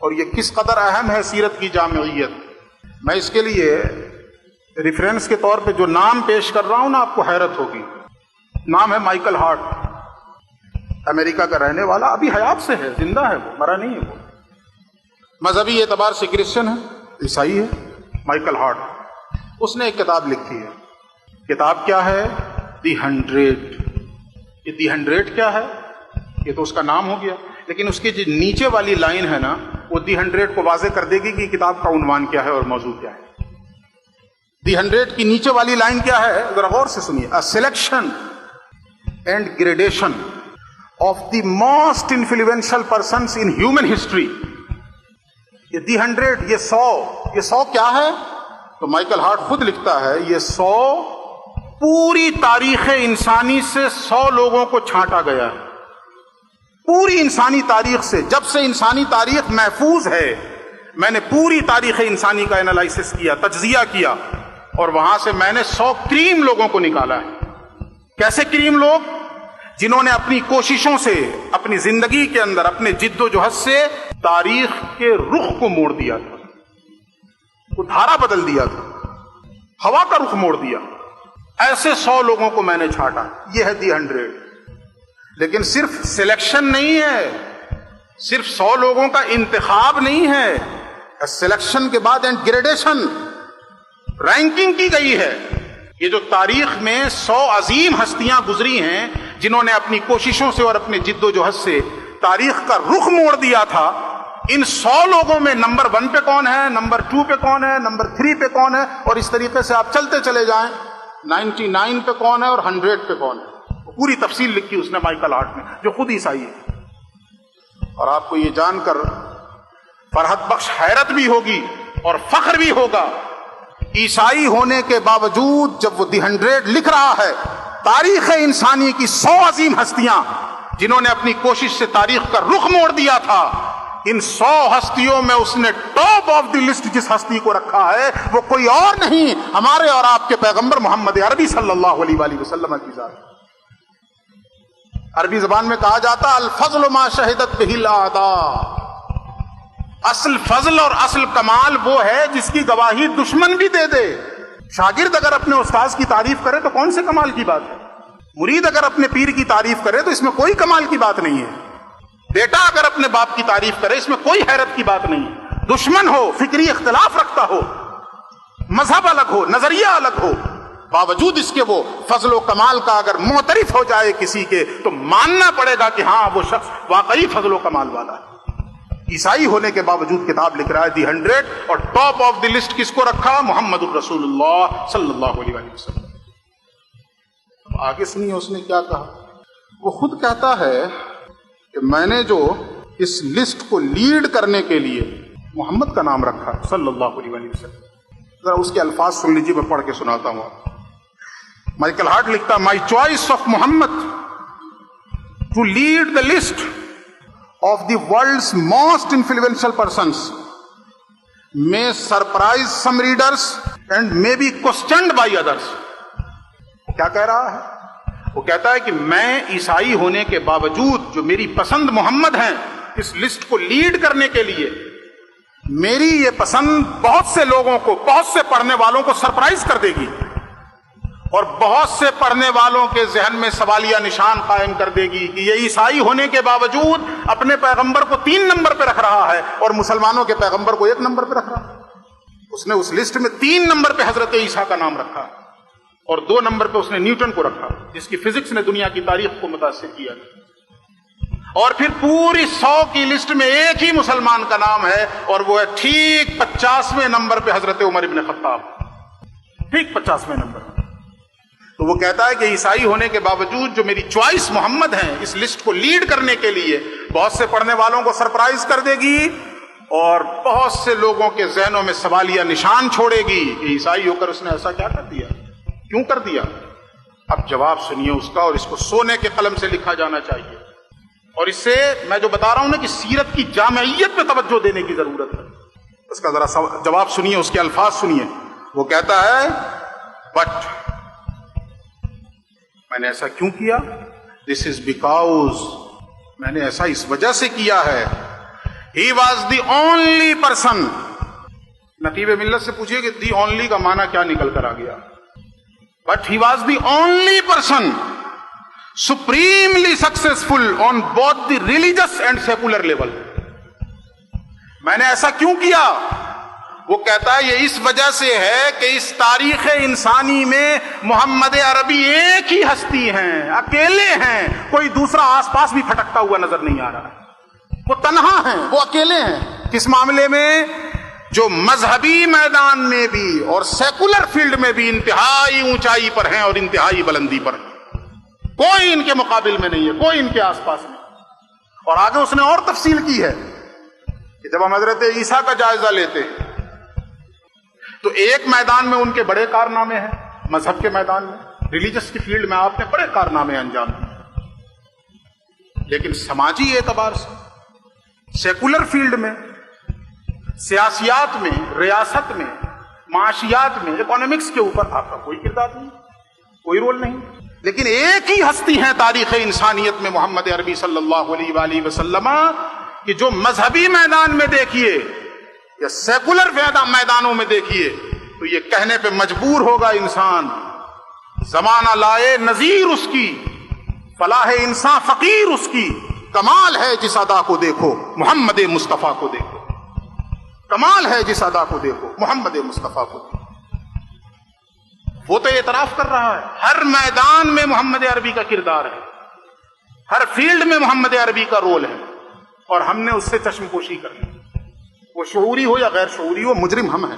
اور یہ کس قدر اہم ہے سیرت کی جامعیت. میں اس کے لیے ریفرنس کے طور پہ جو نام پیش کر رہا ہوں نا، آپ کو حیرت ہوگی. نام ہے مائیکل ہارٹ، امریکہ کا رہنے والا، ابھی حیات سے ہے، زندہ ہے، وہ مرا نہیں ہے. وہ مذہبی اعتبار سے کرسچن ہے، عیسائی ہے. مائیکل ہارٹ، اس نے ایک کتاب لکھی ہے. کتاب کیا ہے؟ دی 100. یہ دی 100 کیا ہے؟ یہ تو اس کا نام ہو گیا، لیکن اس کی جو نیچے والی لائن ہے نا، وہ دی 100 کو واضح کر دے گی کہ کتاب کا عنوان کیا ہے اور موضوع کیا ہے. دی 100 کی نیچے والی لائن کیا ہے؟ ذرا غور سے سنیے. A selection and gradation of the most influential persons in human history. یہ دی 100، یہ 100 کیا ہے؟ تو مائیکل ہارٹ خود لکھتا ہے، یہ 100 پوری تاریخ انسانی سے 100 لوگوں کو چھانٹا گیا ہے. پوری انسانی تاریخ سے، جب سے انسانی تاریخ محفوظ ہے، میں نے پوری تاریخ انسانی کا انالائسس کیا، تجزیہ کیا، اور وہاں سے میں نے 100 کریم لوگوں کو نکالا ہے. کیسے کریم لوگ؟ جنہوں نے اپنی کوششوں سے، اپنی زندگی کے اندر، اپنے جد و جہد سے تاریخ کے رخ کو موڑ دیا تھا، وہ دھارا بدل دیا تھا، ہوا کا رخ موڑ دیا. ایسے 100 لوگوں کو میں نے چھانٹا. یہ ہے دی 100. لیکن صرف سلیکشن نہیں ہے، صرف 100 لوگوں کا انتخاب نہیں ہے. سلیکشن کے بعد اینڈ گریڈیشن، رینکنگ کی گئی ہے. یہ جو تاریخ میں 100 عظیم ہستیاں گزری ہیں، جنہوں نے اپنی کوششوں سے اور اپنے جد و جہد سے تاریخ کا رخ موڑ دیا تھا، ان 100 لوگوں میں نمبر 1 پہ کون ہے، نمبر 2 پہ کون ہے، نمبر 3 پہ کون ہے، اور اس طریقے سے آپ چلتے چلے جائیں. 99 پہ کون ہے اور 100 پہ کون ہے. پوری تفصیل لکھی اس نے مائیکل ہارٹ نے، جو خود عیسائی ہے. اور آپ کو یہ جان کر فرحت بخش حیرت بھی ہوگی اور فخر بھی ہوگا، عیسائی ہونے کے باوجود جب وہ دی 100 لکھ رہا ہے، تاریخ انسانی کی 100 عظیم ہستیاں جنہوں نے اپنی کوشش سے تاریخ کا رخ موڑ دیا تھا، ان 100 ہستیوں میں اس نے ٹاپ آف دی لسٹ جس ہستی کو رکھا ہے وہ کوئی اور نہیں، ہمارے اور آپ کے پیغمبر محمد عربی صلی اللہ علیہ وآلہ وسلم کی ذات. عربی زبان میں کہا جاتا الفضل ما شہدت بہ الاعداء. اصل فضل اور اصل کمال وہ ہے جس کی گواہی دشمن بھی دے دے. شاگرد اگر اپنے استاذ کی تعریف کرے تو کون سے کمال کی بات ہے؟ مرید اگر اپنے پیر کی تعریف کرے تو اس میں کوئی کمال کی بات نہیں ہے. بیٹا اگر اپنے باپ کی تعریف کرے اس میں کوئی حیرت کی بات نہیں ہے. دشمن ہو، فکری اختلاف رکھتا ہو، مذہب الگ ہو، نظریہ الگ ہو، باوجود اس کے وہ فضل و کمال کا اگر معترف ہو جائے کسی کے تو ماننا پڑے گا کہ ہاں وہ شخص واقعی فضل و کمال والا ہے. عیسائی ہونے کے باوجود کتاب لکھ رہا ہے دی 100، اور ٹاپ آف دی لسٹ کس کو رکھا؟ محمد الرسول اللہ صلی اللہ علیہ وسلم. آگے سنیے اس نے کیا کہا. وہ خود کہتا ہے کہ میں نے جو اس لسٹ کو لیڈ کرنے کے لیے محمد کا نام رکھا صلی اللہ علیہ وسلم. ذرا اس کے الفاظ سن لیجیے، میں پڑھ کے سناتا ہوں. مائیکل ہارٹ لکھتا my choice of Muhammad to lead the list of the world's most influential persons may surprise some readers and may be questioned by others. کیا کہہ رہا ہے؟ وہ کہتا ہے کہ میں عیسائی ہونے کے باوجود جو میری پسند محمد ہیں، اس لسٹ کو لیڈ کرنے کے لیے میری یہ پسند بہت سے لوگوں کو، بہت سے پڑھنے والوں کو سرپرائز کر دے گی، اور بہت سے پڑھنے والوں کے ذہن میں سوالیہ نشان قائم کر دے گی کہ یہ عیسائی ہونے کے باوجود اپنے پیغمبر کو 3 نمبر پہ رکھ رہا ہے اور مسلمانوں کے پیغمبر کو 1 نمبر پہ رکھ رہا ہے. اس نے اس لسٹ میں 3 نمبر پہ حضرت عیسیٰ کا نام رکھا اور 2 نمبر پہ اس نے نیوٹن کو رکھا، جس کی فزکس نے دنیا کی تاریخ کو متاثر کیا. اور پھر پوری 100 کی لسٹ میں ایک ہی مسلمان کا نام ہے، اور وہ ہے ٹھیک 50ویں نمبر پہ حضرت عمر ابن خطاب، ٹھیک 50ویں نمبر. تو وہ کہتا ہے کہ عیسائی ہونے کے باوجود جو میری چوائس محمد ہیں اس لسٹ کو لیڈ کرنے کے لیے بہت سے پڑھنے والوں کو سرپرائز کر دے گی اور بہت سے لوگوں کے ذہنوں میں سوالیہ نشان چھوڑے گی کہ عیسائی ہو کر اس نے ایسا کیا کر دیا، کیوں کر دیا. اب جواب سنیے اس کا، اور اس کو سونے کے قلم سے لکھا جانا چاہیے. اور اس سے میں جو بتا رہا ہوں نا کہ سیرت کی جامعیت پہ توجہ دینے کی ضرورت ہے، اس کا ذرا جواب سنیے، اس کے الفاظ سنیے. وہ کہتا ہے بٹ میں نے ایسا کیوں کیا؟ دس از بیکاز، میں نے ایسا اس وجہ سے کیا ہے He was the only person. نقیب ملت سے پوچھئے کہ دی اونلی کا معنی کیا نکل کر آ گیا. But he was the only person supremely successful on both the religious and secular level. میں نے ایسا کیوں کیا؟ وہ کہتا ہے یہ اس وجہ سے ہے کہ اس تاریخ انسانی میں محمد عربی ایک ہی ہستی ہیں، اکیلے ہیں، کوئی دوسرا آس پاس بھی پھٹکتا ہوا نظر نہیں آ رہا. وہ تنہا ہیں، وہ اکیلے ہیں. کس معاملے میں؟ جو مذہبی میدان میں بھی اور سیکولر فیلڈ میں بھی انتہائی اونچائی پر ہیں اور انتہائی بلندی پر ہیں. کوئی ان کے مقابل میں نہیں ہے، کوئی ان کے آس پاس نہیں. اور آگے اس نے اور تفصیل کی ہے کہ جب ہم حضرت عیسیٰ کا جائزہ لیتے ہیں تو ایک میدان میں ان کے بڑے کارنامے ہیں، مذہب کے میدان میں، ریلیجس کی فیلڈ میں آپ نے بڑے کارنامے انجام دیے، لیکن سماجی اعتبار سے سیکولر فیلڈ میں، سیاسیات میں، ریاست میں، معاشیات میں، اکانومکس کے اوپر آپ کا کوئی کردار نہیں، کوئی رول نہیں. لیکن ایک ہی ہستی ہیں تاریخ انسانیت میں محمد عربی صلی اللہ علیہ وآلہ وسلم، کہ جو مذہبی میدان میں دیکھیے یا سیکولر میدانوں میں دیکھیے تو یہ کہنے پہ مجبور ہوگا انسان، زمانہ لائے نظیر اس کی، فلاح انسان فقیر اس کی، کمال ہے جس ادا کو دیکھو محمد مصطفیٰ کو دیکھو، کمال ہے جس ادا کو دیکھو محمد مصطفیٰ کو دیکھو. وہ تو اعتراف کر رہا ہے ہر میدان میں محمد عربی کا کردار ہے، ہر فیلڈ میں محمد عربی کا رول ہے، اور ہم نے اس سے چشم پوشی کر لی. وہ شعوری ہو یا غیر شعوری ہو، مجرم ہم ہیں.